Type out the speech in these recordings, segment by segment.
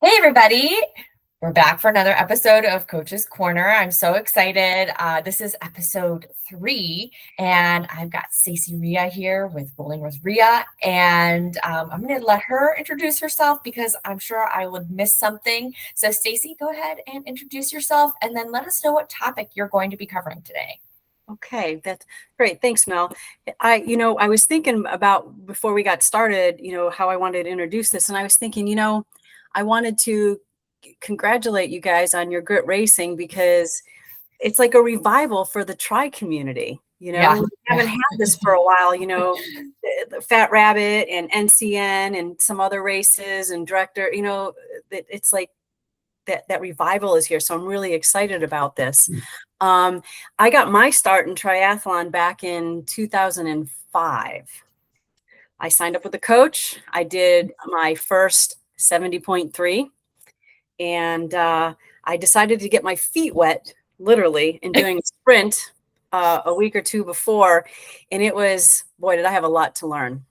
Hey, everybody. We're back for another episode of Coach's Corner. I'm so excited. This is episode 3, and I've got Stacy Rhea here with Rolling with Rhea. And I'm going to let her introduce herself because I'm sure I would miss something. So, Stacy, go ahead and introduce yourself and then let us know what topic you're going to be covering today. Okay, that's great. Thanks, Mel. I was thinking about before we got started, how I wanted to introduce this. And I was thinking, I wanted to congratulate you guys on your grit racing because it's like a revival for the tri community. Yeah. We haven't had this for a while, the Fat Rabbit and NCN and some other races and director, it's like that revival is here. So I'm really excited about this. I got my start in triathlon back in 2005. I signed up with a coach. I did my first 70.3 and I decided to get my feet wet, literally, in doing a sprint a week or two before. And it was, boy, did I have a lot to learn.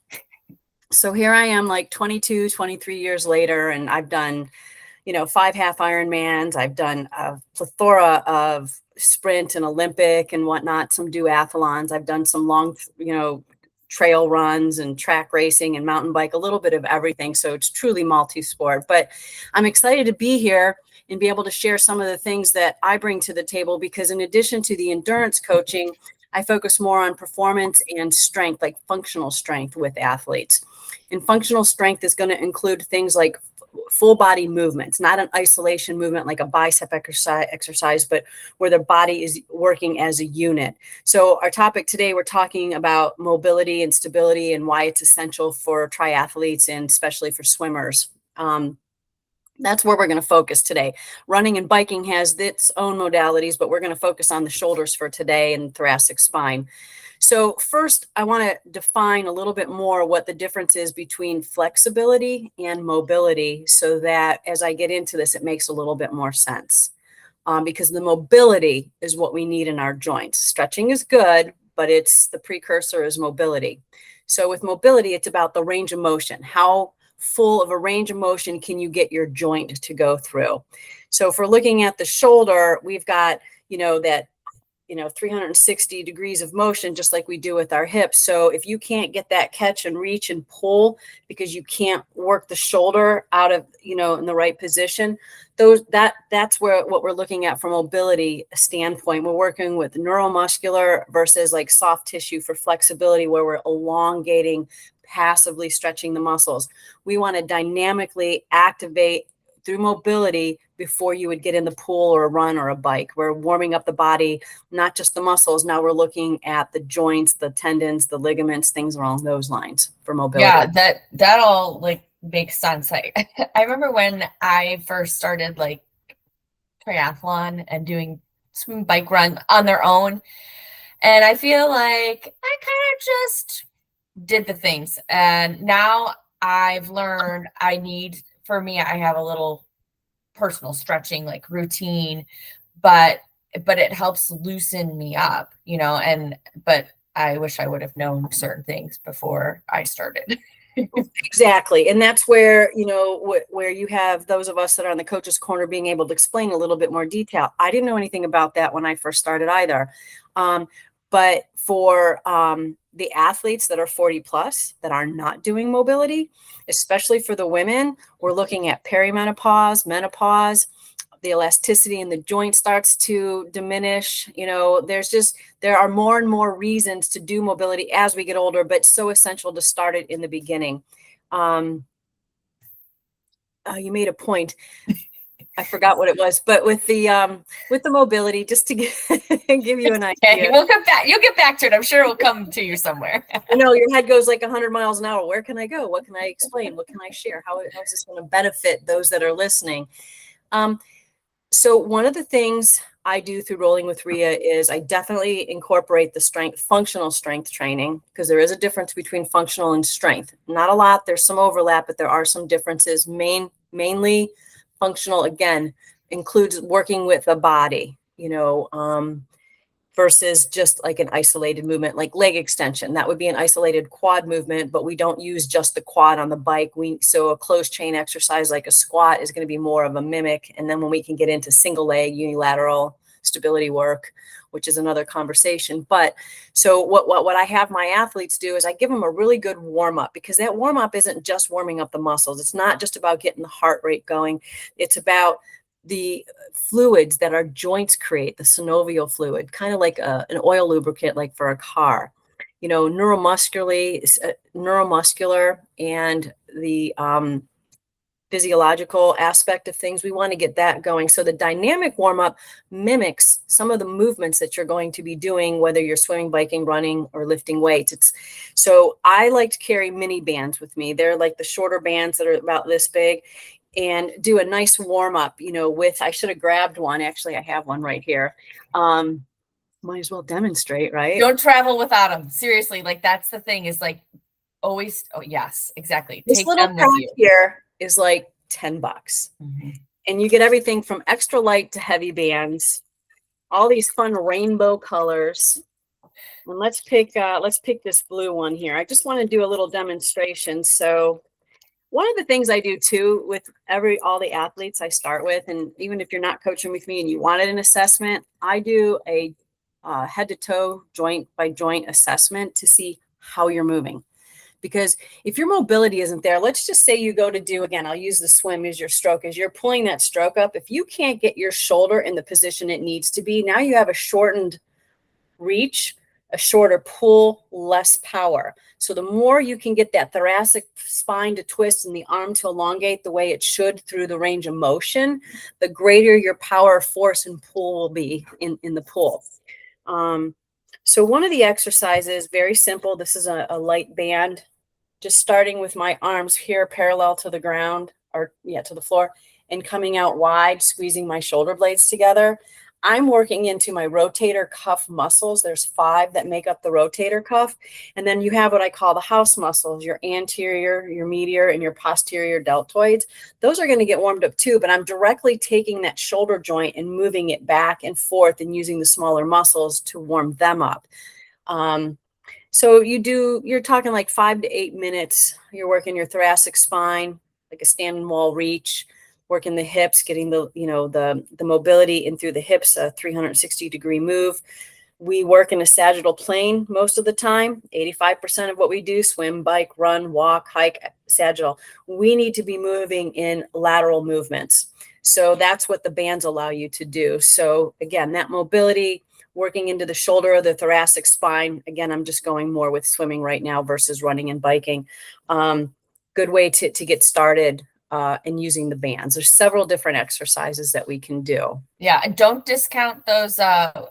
So here I am, like 22, 23 years later, and I've done 5 half Ironmans. I've done a plethora of sprint and Olympic and whatnot, some duathlons. I've done some long, trail runs and track racing and mountain bike, a little bit of everything. So it's truly multi-sport, but I'm excited to be here and be able to share some of the things that I bring to the table, because in addition to the endurance coaching, I focus more on performance and strength, like functional strength with athletes. And functional strength is going to include things like full body movements, not an isolation movement like a bicep exercise, but where the body is working as a unit. So our topic today, we're talking about mobility and stability and why it's essential for triathletes and especially for swimmers. That's where we're going to focus today. Running and biking has its own modalities, but we're going to focus on the shoulders for today and thoracic spine. So first, I want to define a little bit more what the difference is between flexibility and mobility, so that as I get into this, it makes a little bit more sense. Because the mobility is what we need in our joints. Stretching is good, but it's the precursor is mobility. So with mobility, it's about the range of motion. How full of a range of motion can you get your joint to go through? So if we're looking at the shoulder, we've got, that 360 degrees of motion, just like we do with our hips. So if you can't get that catch and reach and pull because you can't work the shoulder out of, in the right position, that's what we're looking at from mobility standpoint. We're working with neuromuscular versus like soft tissue for flexibility, where we're elongating, passively stretching the muscles. We want to dynamically activate through mobility before you would get in the pool or a run or a bike. We're warming up the body, not just the muscles. Now we're looking at the joints, the tendons, the ligaments, things along those lines for mobility. Yeah, that all makes sense. I remember when I first started triathlon and doing swim bike run on their own. And I feel like I kind of just did the things. And now I've learned I have a little personal stretching routine, but it helps loosen me up, but I wish I would have known certain things before I started. Exactly. And that's where, where you have those of us that are on the coach's corner being able to explain a little bit more detail. I didn't know anything about that when I first started either. But for the athletes that are 40 plus that are not doing mobility, especially for the women, we're looking at perimenopause, menopause, the elasticity in the joint starts to diminish. There are more and more reasons to do mobility as we get older, but so essential to start it in the beginning. You made a point. I forgot what it was, but with the mobility, just to give you an idea. Okay, we'll come back. You'll get back to it. I'm sure it'll come to you somewhere. Your head goes like 100 miles an hour. Where can I go? What can I explain? What can I share? How is this going to benefit those that are listening? So one of the things I do through Rolling with Rhea is I definitely incorporate the functional strength training, because there is a difference between functional and strength. Not a lot. There's some overlap, but there are some differences. Mainly functional, again, includes working with the body, versus just like an isolated movement, like leg extension. That would be an isolated quad movement, but we don't use just the quad on the bike. So a closed chain exercise like a squat is going to be more of a mimic. And then when we can get into single leg, unilateral stability work, which is another conversation. But so what I have my athletes do is I give them a really good warm up, because that warm up isn't just warming up the muscles. It's not just about getting the heart rate going. It's about the fluids that our joints create, the synovial fluid, kind of like an oil lubricant, like for a car, neuromuscular and the physiological aspect of things. We want to get that going. So the dynamic warm-up mimics some of the movements that you're going to be doing, whether you're swimming, biking, running, or lifting weights. So I like to carry mini bands with me. They're like the shorter bands that are about this big, and do a nice warm-up, I should have grabbed one. Actually, I have one right here. Might as well demonstrate, right? Don't travel without them. Seriously, like that's the thing, is like always. Oh yes, exactly. This Take little them pack with you. here is like $10. Mm-hmm. And you get everything from extra light to heavy bands, all these fun rainbow colors. And let's pick this blue one here. I just want to do a little demonstration. So one of the things I do too with all the athletes I start with, and even if you're not coaching with me and you wanted an assessment, I do a head to toe, joint by joint assessment to see how you're moving. Because if your mobility isn't there, let's just say you go to do, again, I'll use the swim as your stroke, as you're pulling that stroke up. If you can't get your shoulder in the position it needs to be, now you have a shortened reach, a shorter pull, less power. So the more you can get that thoracic spine to twist and the arm to elongate the way it should through the range of motion, the greater your power, force, and pull will be in the pull. So one of the exercises, very simple. This is a light band, just starting with my arms here parallel to the ground, to the floor, and coming out wide, squeezing my shoulder blades together. I'm working into my rotator cuff muscles. There's 5 that make up the rotator cuff. And then you have what I call the house muscles, your anterior, your medial, and your posterior deltoids. Those are going to get warmed up too, but I'm directly taking that shoulder joint and moving it back and forth and using the smaller muscles to warm them up. So you're talking like 5 to 8 minutes. You're working your thoracic spine, like a standing wall reach, working the hips, getting the mobility in through the hips, a 360-degree move. We work in a sagittal plane most of the time. 85% of what we do, swim, bike, run, walk, hike, sagittal. We need to be moving in lateral movements. So that's what the bands allow you to do. So again, that mobility, working into the shoulder of the thoracic spine. Again, I'm just going more with swimming right now versus running and biking. Good way to get started and using the bands. There's several different exercises that we can do. Yeah, and don't discount those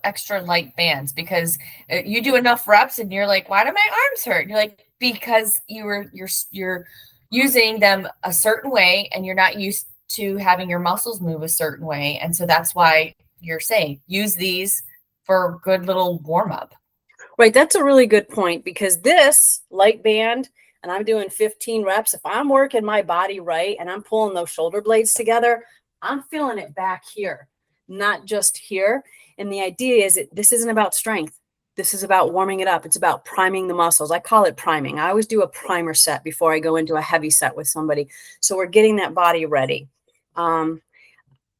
extra light bands, because you do enough reps and you're like, why do my arms hurt? And you're like, because you're using them a certain way and you're not used to having your muscles move a certain way. And so that's why you're saying use these for a good little warm up. Right, that's a really good point, because this light band, and I'm doing 15 reps, if I'm working my body right and I'm pulling those shoulder blades together, I'm feeling it back here, not just here. And the idea is this isn't about strength. This is about warming it up. It's about priming the muscles. I call it priming. I always do a primer set before I go into a heavy set with somebody. So we're getting that body ready.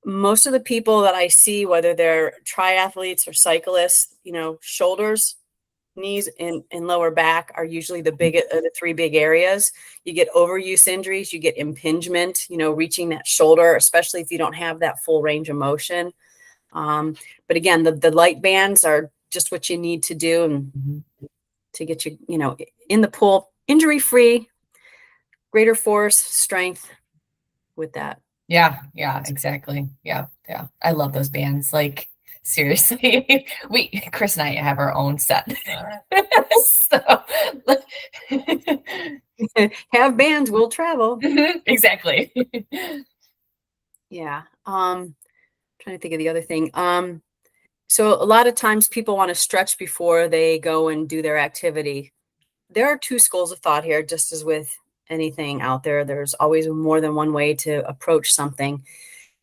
Most of the people that I see, whether they're triathletes or cyclists, shoulders, knees, and lower back are usually the 3 big areas. You get overuse injuries, you get impingement, reaching that shoulder, especially if you don't have that full range of motion. But again, the light bands are just what you need to do and to get you, in the pool, injury-free, greater force, strength with that. Yeah, exactly. Yeah. I love those bands. Like, seriously, Chris and I have our own set. So have bands, we'll travel. Exactly. Yeah. Trying to think of the other thing. So a lot of times people want to stretch before they go and do their activity. There are 2 schools of thought here, just as with anything out there. There's always more than one way to approach something.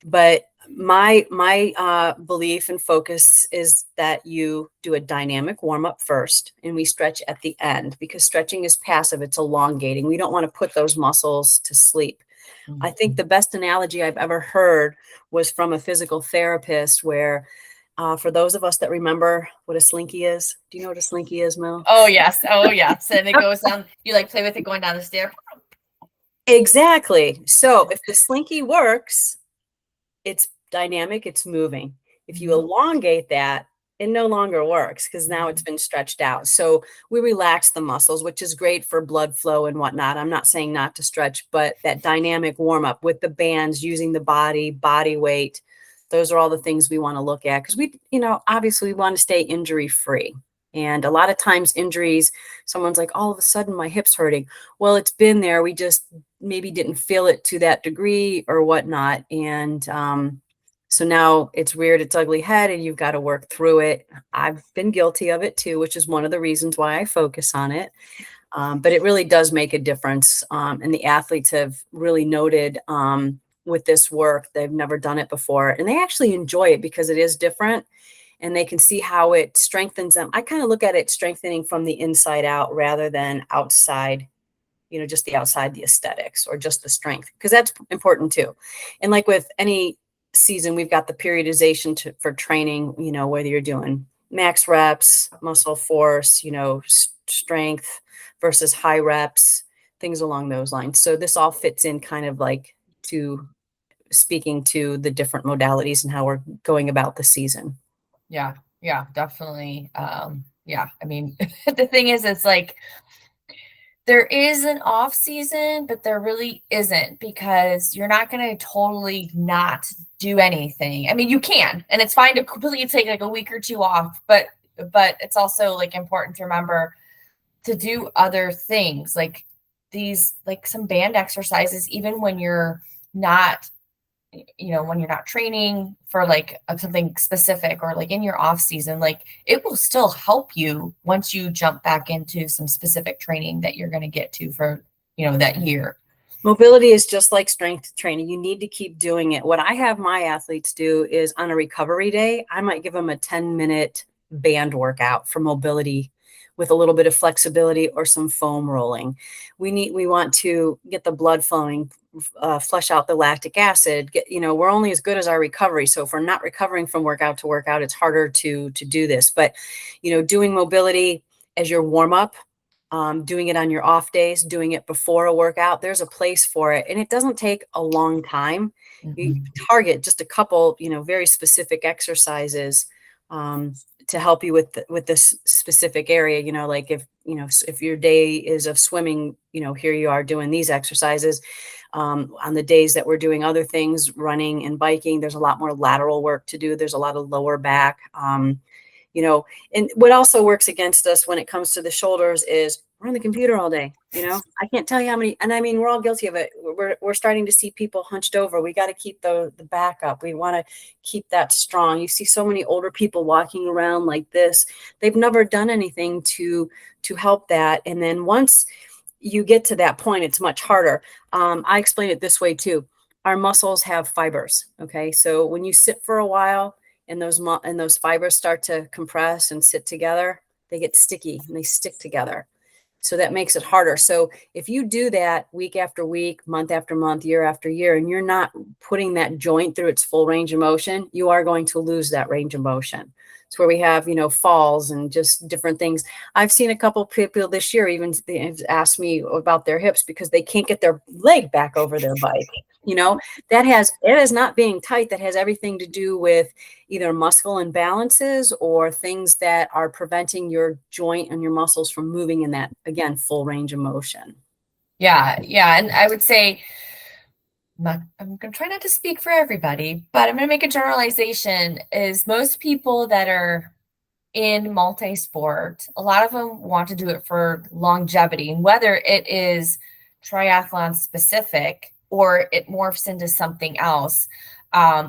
But My belief and focus is that you do a dynamic warm up first, and we stretch at the end, because stretching is passive. It's elongating. We don't want to put those muscles to sleep. I think the best analogy I've ever heard was from a physical therapist, where for those of us that remember what a slinky is, do you know what a slinky is, Mel? Oh yes. Oh yes. And it goes down, you like play with it going down the stair. Exactly. So if the slinky works, it's dynamic, it's moving. If you elongate that, it no longer works, because now it's been stretched out. So we relax the muscles, which is great for blood flow and whatnot. I'm not saying not to stretch, but that dynamic warm up with the bands, using the body weight, those are all the things we want to look at, because obviously we want to stay injury free. And a lot of times injuries, someone's like, all of a sudden my hip's hurting. Well, it's been there. We just maybe didn't feel it to that degree or whatnot. And so now it's reared its ugly head, and you've got to work through it. I've been guilty of it too, which is one of the reasons why I focus on it. But it really does make a difference. And the athletes have really noted with this work, they've never done it before, and they actually enjoy it because it is different, and they can see how it strengthens them. I kind of look at it strengthening from the inside out rather than outside, just the outside, the aesthetics, or just the strength, because that's important too. And like with any season, we've got the periodization for training, whether you're doing max reps, muscle force, strength versus high reps, things along those lines. So this all fits in kind of like to speaking to the different modalities and how we're going about the season. Yeah. Yeah, definitely. Yeah. I mean, the thing is, it's like there is an off season, but there really isn't, because you're not going to totally not do anything. I mean, you can, and it's fine to completely take like a week or two off, but it's also like important to remember to do other things, like these, like some band exercises, even when you're not, when you're not training for like something specific, or like in your off season, like it will still help you once you jump back into some specific training that you're going to get to for, that year. Mobility is just like strength training. You need to keep doing it. What I have my athletes do is, on a recovery day, I might give them a 10-minute band workout for mobility with a little bit of flexibility or some foam rolling. We want to get the blood flowing, flush out the lactic acid. We're only as good as our recovery. So if we're not recovering from workout to workout, it's harder to do this. But, doing mobility as your warm up, doing it on your off days, doing it before a workout, there's a place for it. And it doesn't take a long time. You target just a couple, very specific exercises to help you with this specific area. Like if your day is of swimming, here you are doing these exercises. On the days that we're doing other things, running and biking, there's a lot more lateral work to do. There's a lot of lower back. And what also works against us when it comes to the shoulders is we're on the computer all day. I can't tell you how many, and I mean, we're all guilty of it. We're starting to see people hunched over. We got to keep the back up. We want to keep that strong. You see so many older people walking around like this. They've never done anything to help that. And then once you get to that point, it's much harder. I explain it this way too. Our muscles have fibers. Okay. So when you sit for a while, and those fibers start to compress and sit together, they get sticky and they stick together. So that makes it harder. So if you do that week after week, month after month, year after year, and you're not putting that joint through its full range of motion, you are going to lose that range of motion. It's where we have, falls and just different things. I've seen a couple people this year even asked me about their hips because they can't get their leg back over their bike. It is not being tight. That has everything to do with either muscle imbalances or things that are preventing your joint and your muscles from moving in that, again, full range of motion. Yeah. Yeah. And I would say, I'm going to try not to speak for everybody, but I'm going to make a generalization, is most people that are in multi-sport, a lot of them want to do it for longevity, and whether it is triathlon specific or it morphs into something else.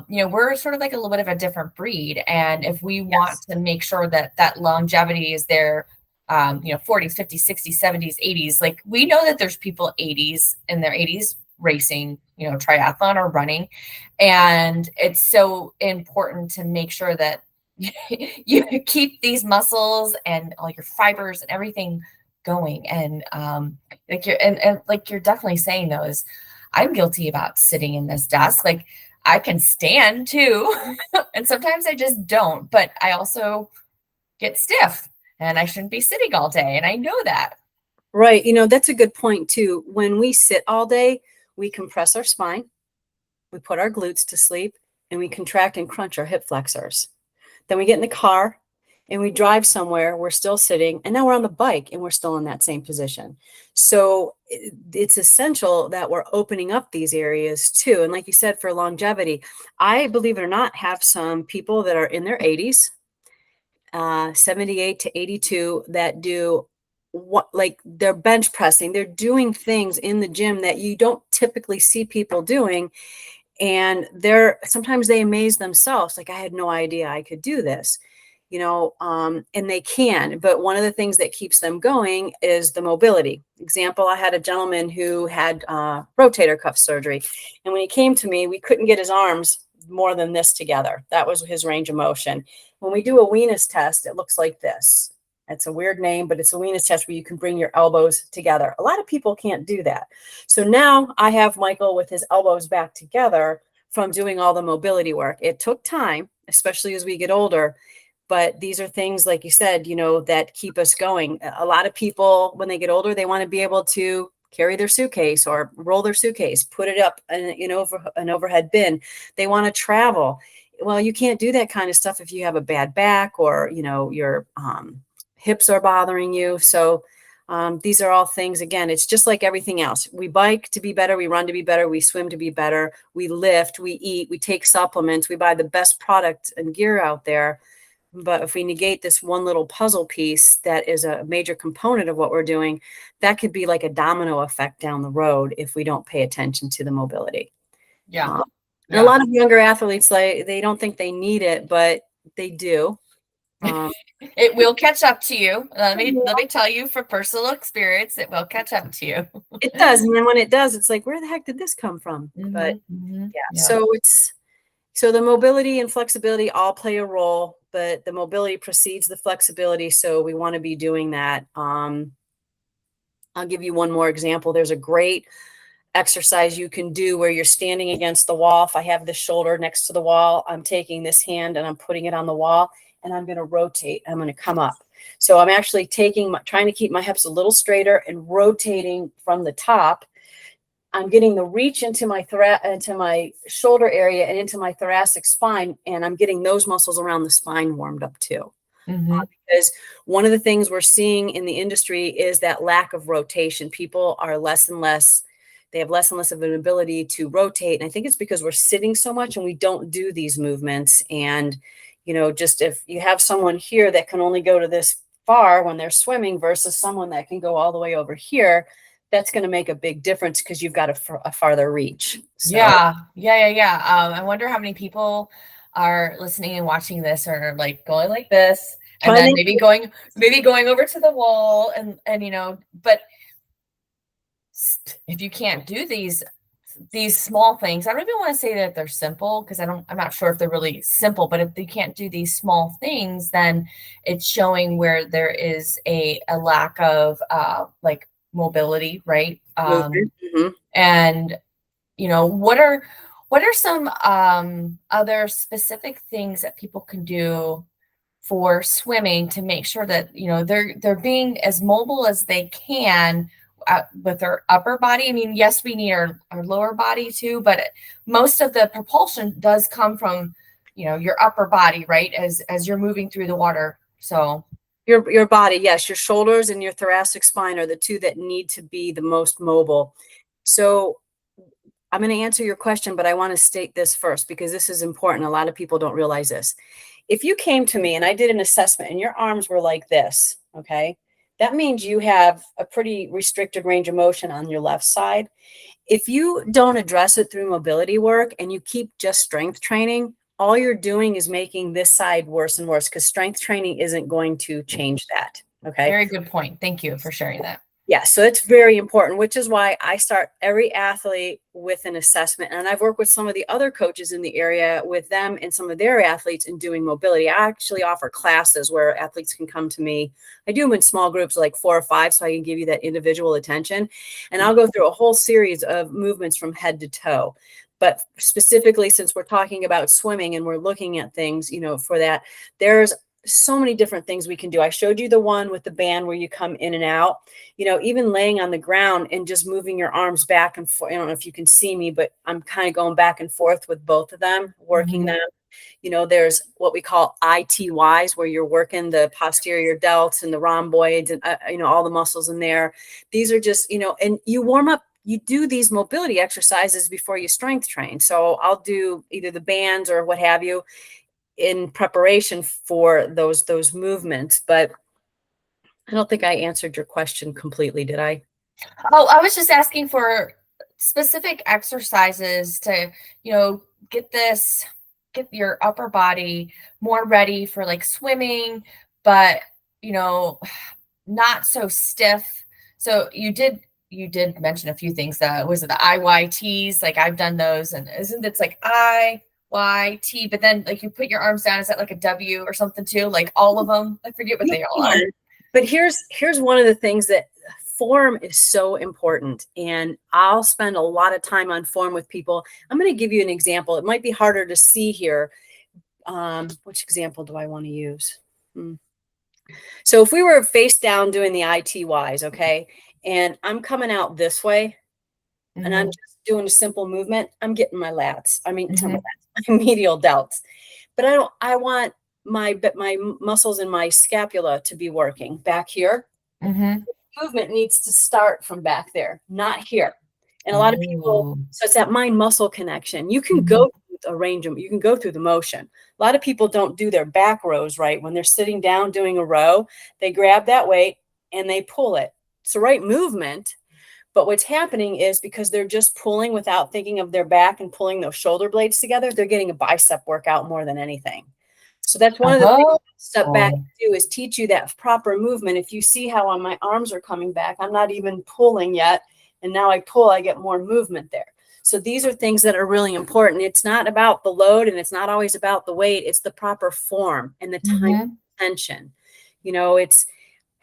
We're sort of like a little bit of a different breed. And if we want to make sure that longevity is there, 40s, 50s, 60s, 70s, 80s, like we know that there's people 80s in their 80s racing, triathlon or running. And it's so important to make sure that you keep these muscles and all your fibers and everything going. And and like you're definitely saying though, is I'm guilty about sitting in this desk. Like I can stand too. And sometimes I just don't, but I also get stiff and I shouldn't be sitting all day. And I know that. Right. That's a good point too. When we sit all day, we compress our spine, we put our glutes to sleep, and we contract and crunch our hip flexors. Then we get in the car and we drive somewhere, we're still sitting, and now we're on the bike and we're still in that same position. So it's essential that we're opening up these areas too. And like you said, for longevity, I, believe it or not, have some people that are in their 80s, 78 to 82, that do what, like they're bench pressing, they're doing things in the gym that you don't typically see people doing. And sometimes they amaze themselves, like, I had no idea I could do this, and they can. But one of the things that keeps them going is the mobility. Example, I had a gentleman who had rotator cuff surgery, and when he came to me, we couldn't get his arms more than this together. That was his range of motion. When we do a Venus test, it looks like this. It's a weird name, but it's a Venus test where you can bring your elbows together. A lot of people can't do that. So now I have Michael with his elbows back together from doing all the mobility work. It took time, especially as we get older, but these are things, like you said, that keep us going. A lot of people, when they get older, they want to be able to carry their suitcase or roll their suitcase, put it up in an overhead bin. They want to travel. Well, you can't do that kind of stuff if you have a bad back or, your hips are bothering you. So these are all things, again, it's just like everything else. We bike to be better. We run to be better. We swim to be better. We lift, we eat, we take supplements, we buy the best product and gear out there. But if we negate this one little puzzle piece that is a major component of what we're doing, that could be like a domino effect down the road if we don't pay attention to the mobility. Yeah. And a lot of younger athletes, like, they don't think they need it, but they do. It will catch up to you. Let me tell you from personal experience, it will catch up to you. It does. And then when it does, it's like, where the heck did this come from? But yeah. So the mobility and flexibility all play a role, but the mobility precedes the flexibility. So we want to be doing that. I'll give you one more example. There's a great exercise you can do where you're standing against the wall. If I have this shoulder next to the wall, I'm taking this hand and I'm putting it on the wall and I'm going to rotate. I'm going to come up. So I'm actually trying to keep my hips a little straighter and rotating from the top. I'm getting the reach into my shoulder area and into my thoracic spine, and I'm getting those muscles around the spine warmed up too. Because one of the things we're seeing in the industry is that lack of rotation. People are they have less and less of an ability to rotate. And I think it's because we're sitting so much and we don't do these movements. And, just if you have someone here that can only go to this far when they're swimming versus someone that can go all the way over here, that's going to make a big difference because you've got a farther reach. So. Yeah. I wonder how many people are listening and watching this are like going like this, and then maybe going over to the wall, and but if you can't do these small things, I don't even want to say that they're simple, because I'm not sure if they're really simple, but if you can't do these small things, then it's showing where there is a lack of like mobility, right? And what are some other specific things that people can do for swimming to make sure that they're being as mobile as they can with their upper body? I mean, yes, we need our lower body too, but most of the propulsion does come from your upper body, right, as you're moving through the water. So your body, yes, your shoulders and your thoracic spine are the two that need to be the most mobile. So I'm going to answer your question, but I want to state this first because this is important. A lot of people don't realize this. If you came to me and I did an assessment and your arms were like this, okay, that means you have a pretty restricted range of motion on your left side. If you don't address it through mobility work and you keep just strength training, all you're doing is making this side worse and worse, because strength training isn't going to change that. Okay. Very good point. Thank you for sharing that. Yeah, so it's very important, which is why I start every athlete with an assessment. And I've worked with some of the other coaches in the area with them and some of their athletes in doing mobility. I actually offer classes where athletes can come to me. I do them in small groups, like 4 or 5, so I can give you that individual attention. And I'll go through a whole series of movements from head to toe. But specifically, since we're talking about swimming and we're looking at things, for that, there's so many different things we can do. I showed you the one with the band where you come in and out, even laying on the ground and just moving your arms back and forth. I don't know if you can see me, but I'm kind of going back and forth with both of them, working them. There's what we call ITYs, where you're working the posterior delts and the rhomboids and, all the muscles in there. These are just, and you warm up. You do these mobility exercises before you strength train. So I'll do either the bands or what have you in preparation for those movements. But I don't think I answered your question completely, did I? Oh, I was just asking for specific exercises to, get your upper body more ready for like swimming, but, not so stiff. So you did mention a few things. Was it the IYTs? Like I've done those, and isn't it's like IYT, but then like you put your arms down, is that like a W or something too? Like all of them? I forget what they all are. But here's one of the things that form is so important. And I'll spend a lot of time on form with people. I'm going to give you an example. It might be harder to see here. Which example do I want to use? So if we were face down doing the ITYs, okay, and I'm coming out this way and I'm just doing a simple movement, I'm getting my lats. I mean, my medial delts. But I want my muscles in my scapula to be working back here. Movement needs to start from back there, not here. And a lot of people, so it's that mind muscle connection. You can go through a range of, you can go through the motion. A lot of people don't do their back rows right. When they're sitting down doing a row, they grab that weight and they pull it. It's the right movement. But what's happening is because they're just pulling without thinking of their back and pulling those shoulder blades together, they're getting a bicep workout more than anything. So that's one of the things step back and do is teach you that proper movement. If you see how on my arms are coming back, I'm not even pulling yet. And now I pull, I get more movement there. So these are things that are really important. It's not about the load and it's not always about the weight. It's the proper form and the time tension. It's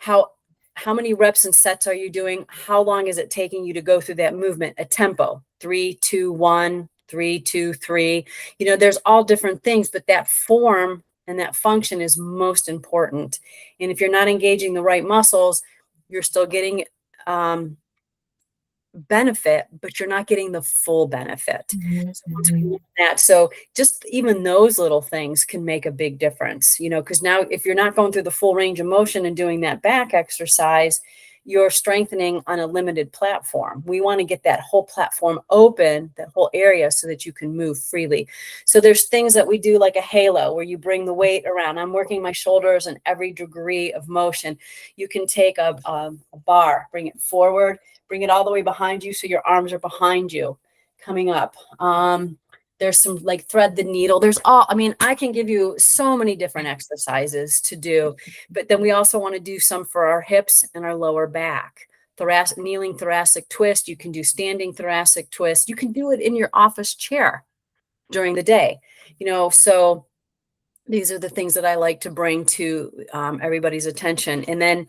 how many reps and sets are you doing? How long is it taking you to go through that movement? A tempo, 3, 2, 1, 3, 2, 3. There's all different things, but that form and that function is most important. And if you're not engaging the right muscles, you're still getting benefit, but you're not getting the full benefit. So just even those little things can make a big difference, because now if you're not going through the full range of motion and doing that back exercise, you're strengthening on a limited platform. We want to get that whole platform open, that whole area, so that you can move freely. So there's things that we do like a halo where you bring the weight around. I'm working my shoulders in every degree of motion. You can take a bar, bring it forward, bring it all the way behind you so your arms are behind you, coming up. There's some like thread the needle. I can give you so many different exercises to do, but then we also want to do some for our hips and our lower back. Kneeling thoracic twist. You can do standing thoracic twist. You can do it in your office chair during the day, so these are the things that I like to bring to everybody's attention. And then,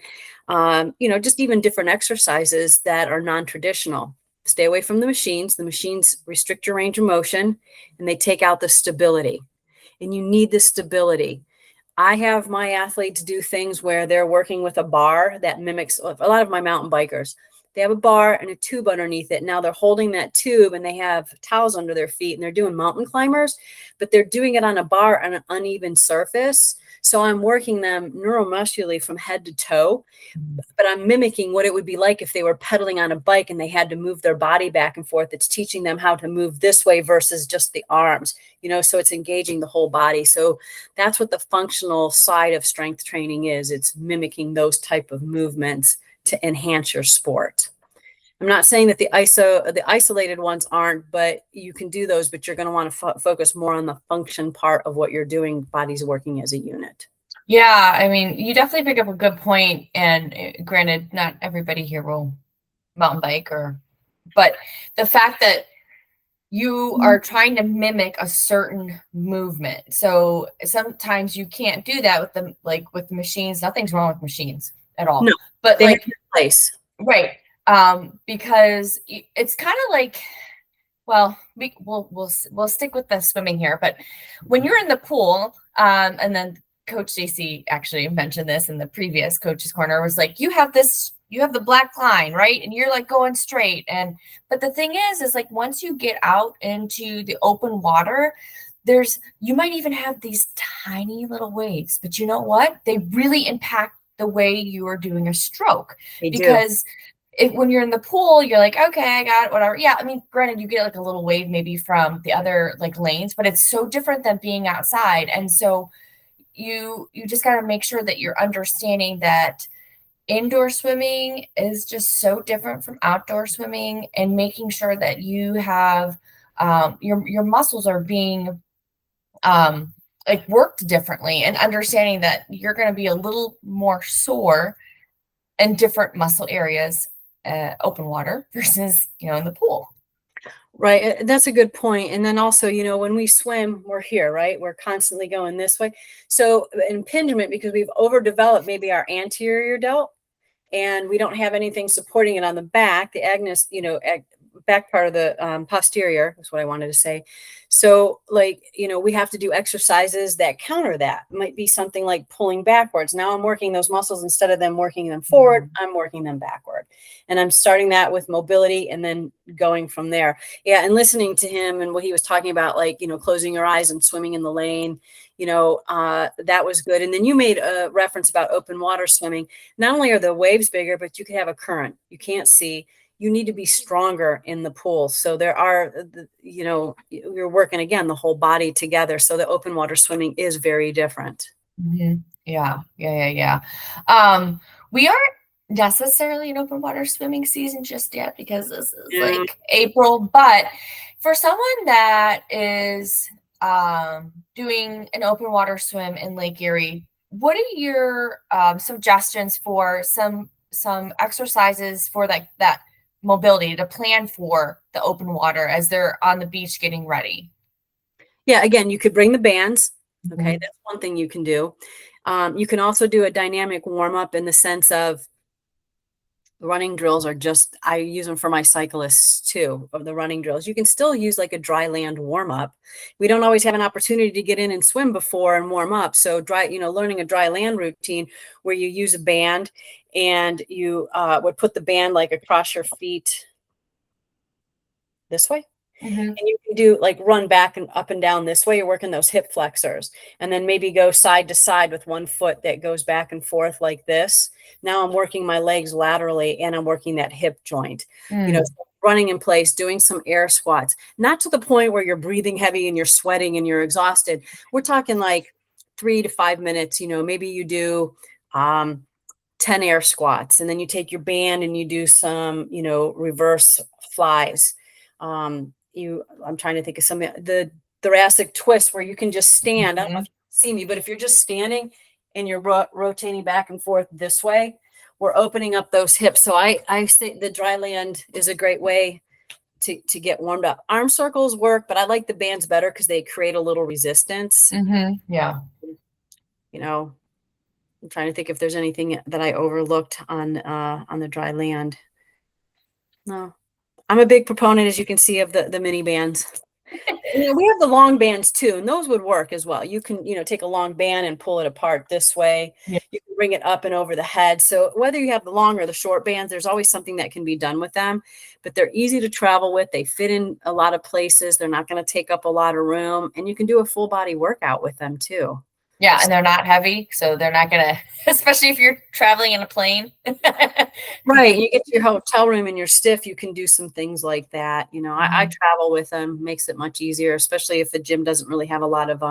just even different exercises that are non-traditional. Stay away from the machines. The machines restrict your range of motion and they take out the stability. And you need the stability. I have my athletes do things where they're working with a bar that mimics a lot of my mountain bikers. They have a bar and a tube underneath it. Now they're holding that tube and they have towels under their feet and they're doing mountain climbers, but they're doing it on a bar on an uneven surface. So I'm working them neuromuscularly from head to toe, but I'm mimicking what it would be like if they were pedaling on a bike and they had to move their body back and forth. It's teaching them how to move this way versus just the arms, so it's engaging the whole body. So that's what the functional side of strength training is. It's mimicking those type of movements to enhance your sport. I'm not saying that the isolated ones aren't, but you can do those, but you're going to want to focus more on the function part of what you're doing, body's working as a unit. Yeah, I mean, you definitely pick up a good point, and granted, not everybody here will mountain bike but the fact that you are trying to mimic a certain movement. So sometimes you can't do that with the like with machines. Nothing's wrong with machines at all. No, But they have like their place. right. Because it's kind of like well, we'll stick with the swimming here, but when you're in the pool, and then Coach Stacy actually mentioned this in the previous coach's corner, was like, you have the black line, right? And you're like going straight. But the thing is like once you get out into the open water, you might even have these tiny little waves, but you know what? They really impact the way you are doing a stroke They do. because when you're in the pool, you're like, okay, I got it, whatever. Yeah, I mean, granted, you get like a little wave maybe from the other like lanes, but it's so different than being outside. And so you just got to make sure that you're understanding that indoor swimming is just so different from outdoor swimming, and making sure that you have your muscles are being like worked differently, and understanding that you're going to be a little more sore in different muscle areas, open water versus in the pool. Right. That's a good point. And then also, when we swim, we're here, right? We're constantly going this way. So impingement, because we've overdeveloped maybe our anterior delt, and we don't have anything supporting it on the back, the agnes, back part of the posterior is what I wanted to say. So like, we have to do exercises that counter that. It might be something like pulling backwards. Now I'm working those muscles, instead of them working them forward, I'm working them backward. And I'm starting that with mobility and then going from there. Yeah. And listening to him and what he was talking about, like, closing your eyes and swimming in the lane, that was good. And then you made a reference about open water swimming. Not only are the waves bigger, but you can have a current you can't see. You need to be stronger in the pool. So there are, you're working again, the whole body together. So the open water swimming is very different. Mhm. Yeah, yeah, yeah, yeah. We aren't necessarily in open water swimming season just yet because this is Yeah. like April, but for someone that is doing an open water swim in Lake Erie, what are your suggestions for some exercises for like that mobility to plan for the open water as they're on the beach getting ready? Yeah. Again, you could bring the bands. Okay. Mhm. That's one thing you can do. You can also do a dynamic warm up in the sense of running drills are just, I use them for my cyclists too, of the running drills. You can still use like a dry land warm up. We don't always have an opportunity to get in and swim before and warm up. So learning a dry land routine where you use a band, and you would put the band like across your feet this way. Mhm. And you can do like run back and up and down this way. You're working those hip flexors, and then maybe go side to side with one foot that goes back and forth like this. Now I'm working my legs laterally, and I'm working that hip joint, Mm. so running in place, doing some air squats, not to the point where you're breathing heavy and you're sweating and you're exhausted. We're talking like 3 to 5 minutes, maybe you do, 10 air squats, and then you take your band and you do some, reverse flies. I'm trying to think of something, the thoracic twist where you can just stand. I don't know if Mhm. you can see me, but if you're just standing and you're rotating back and forth this way, we're opening up those hips. So I think the dry land is a great way to get warmed up. Arm circles work, but I like the bands better because they create a little resistance. Mhm. Yeah. You know, I'm trying to think if there's anything that I overlooked on the dry land. No, I'm a big proponent, as you can see, of the mini bands. We have the long bands too, and those would work as well. You can, take a long band and pull it apart this way. Yeah. You can bring it up and over the head. So whether you have the long or the short bands, there's always something that can be done with them. But they're easy to travel with. They fit in a lot of places. They're not going to take up a lot of room, and you can do a full body workout with them too. Yeah, and they're not heavy, so they're not gonna especially if you're traveling in a plane. Right. You get to your hotel room and you're stiff, you can do some things like that. I Mhm. travel with them, makes it much easier, especially if the gym doesn't really have a lot of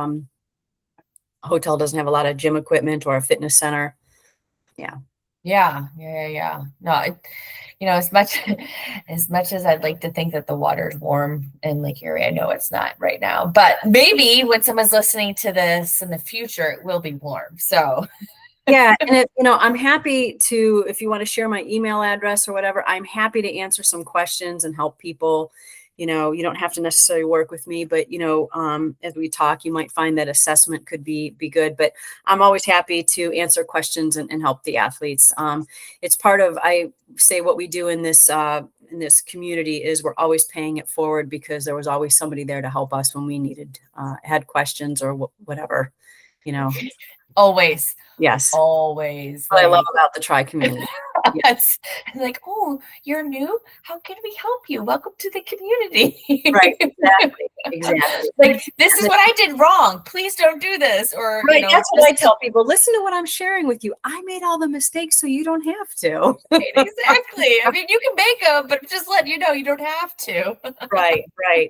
hotel doesn't have a lot of gym equipment or a fitness center. Yeah. Yeah, yeah, yeah, yeah. No, as much as I'd like to think that the water is warm in Lake Erie, I know it's not right now. But maybe when someone's listening to this in the future, it will be warm. So Yeah, and I'm happy to, if you want to share my email address or whatever, I'm happy to answer some questions and help people. You don't have to necessarily work with me, but as we talk, you might find that assessment could be good. But I'm always happy to answer questions and help the athletes. It's part of, I say, what we do in this community is we're always paying it forward, because there was always somebody there to help us when we had questions or whatever. always. Yes. Always. What I love about the tri community. Yeah. Yes. Like, oh, you're new? How can we help you? Welcome to the community. Right. Exactly. Like, this is what I did wrong. Please don't do this. Or, right. That's what I tell people. Listen to what I'm sharing with you. I made all the mistakes, so you don't have to. Exactly. I mean, you can make them, but just let you know you don't have to. Right.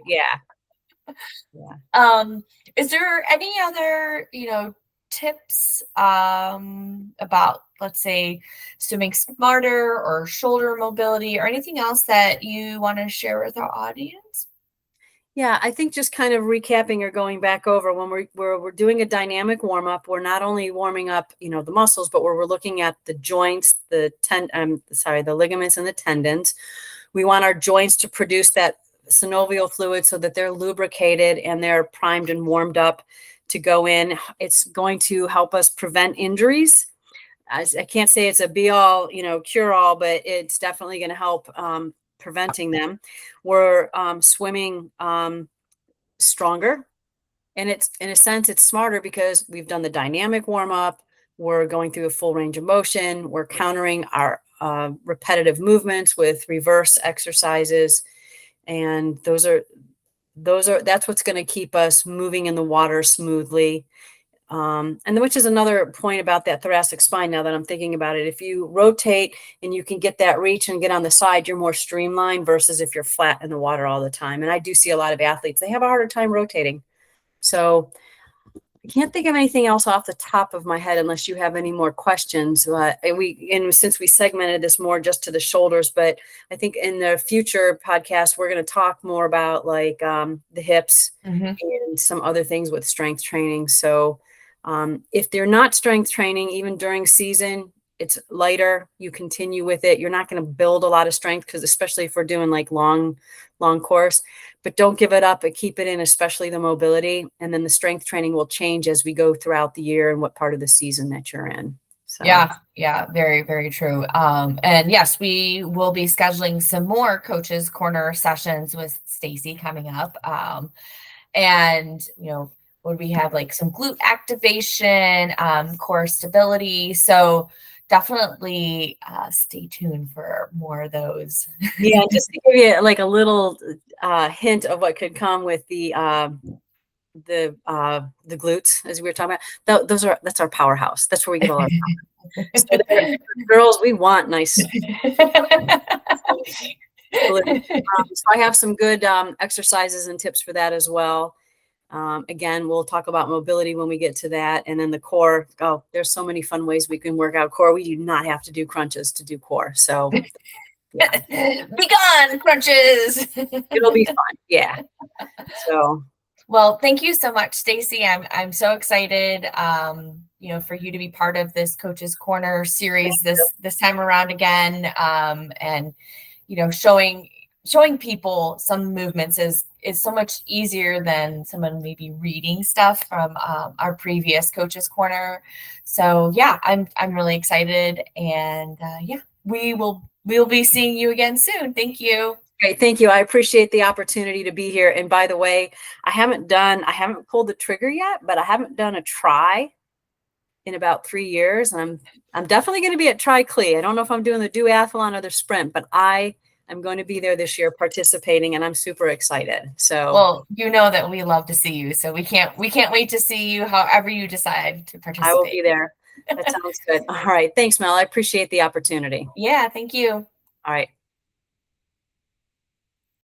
Yeah. Is there any other, tips about, let's say, swimming smarter or shoulder mobility or anything else that you want to share with our audience? Yeah, I think just kind of recapping or going back over, when we're doing a dynamic warm up, we're not only warming up, the muscles, but we're looking at the joints, the ligaments and the tendons. We want our joints to produce that synovial fluid so that they're lubricated and they're primed and warmed up to go in. It's going to help us prevent injuries. I can't say it's a be all, cure all, but it's definitely going to help preventing them. We're swimming stronger, and it's, in a sense, it's smarter because we've done the dynamic warm up. We're going through a full range of motion. We're countering our repetitive movements with reverse exercises, and that's what's going to keep us moving in the water smoothly. And which is another point about that thoracic spine. Now that I'm thinking about it, if you rotate and you can get that reach and get on the side, you're more streamlined versus if you're flat in the water all the time. And I do see a lot of athletes, they have a harder time rotating. So I can't think of anything else off the top of my head unless you have any more questions. Since we segmented this more just to the shoulders, but I think in the future podcast, we're going to talk more about like the hips and some other things with strength training. So if they're not strength training, even during season, it's lighter, you continue with it. You're not going to build a lot of strength, because especially if we're doing like long course, but don't give it up, but keep it in, especially the mobility. And then the strength training will change as we go throughout the year and what part of the season that you're in. So. Yeah, very, very true. And yes, we will be scheduling some more Coaches Corner sessions with Stacy coming up. And, would we have like some glute activation, core stability. So definitely stay tuned for more of those. Yeah, just to give you like a little hint of what could come with the glutes, as we were talking about. That's our powerhouse. That's where we get all our power. So girls, we want nice. So I have some good exercises and tips for that as well. Again, we'll talk about mobility when we get to that. And then the core, there's so many fun ways we can work out core. We do not have to do crunches to do core. So yeah. Be gone, crunches. It'll be fun. Yeah. So. Well, thank you so much, Stacy. I'm so excited, for you to be part of this Coaches Corner series this time around again. And, showing people some movements is so much easier than someone maybe reading stuff from our previous Coaches Corner. So yeah, I'm really excited, and we'll be seeing you again soon. Thank you. Great, thank you. I appreciate the opportunity to be here. And by the way, I haven't pulled the trigger yet, but I haven't done a tri in about 3 years, and I'm definitely going to be at Tri-Clee. I don't know if I'm doing the duathlon or the sprint, but I'm going to be there this year participating, and I'm super excited. So, well, that we love to see you. So we can't wait to see you however you decide to participate. I will be there. That sounds good. All right. Thanks, Mel. I appreciate the opportunity. Yeah, thank you. All right.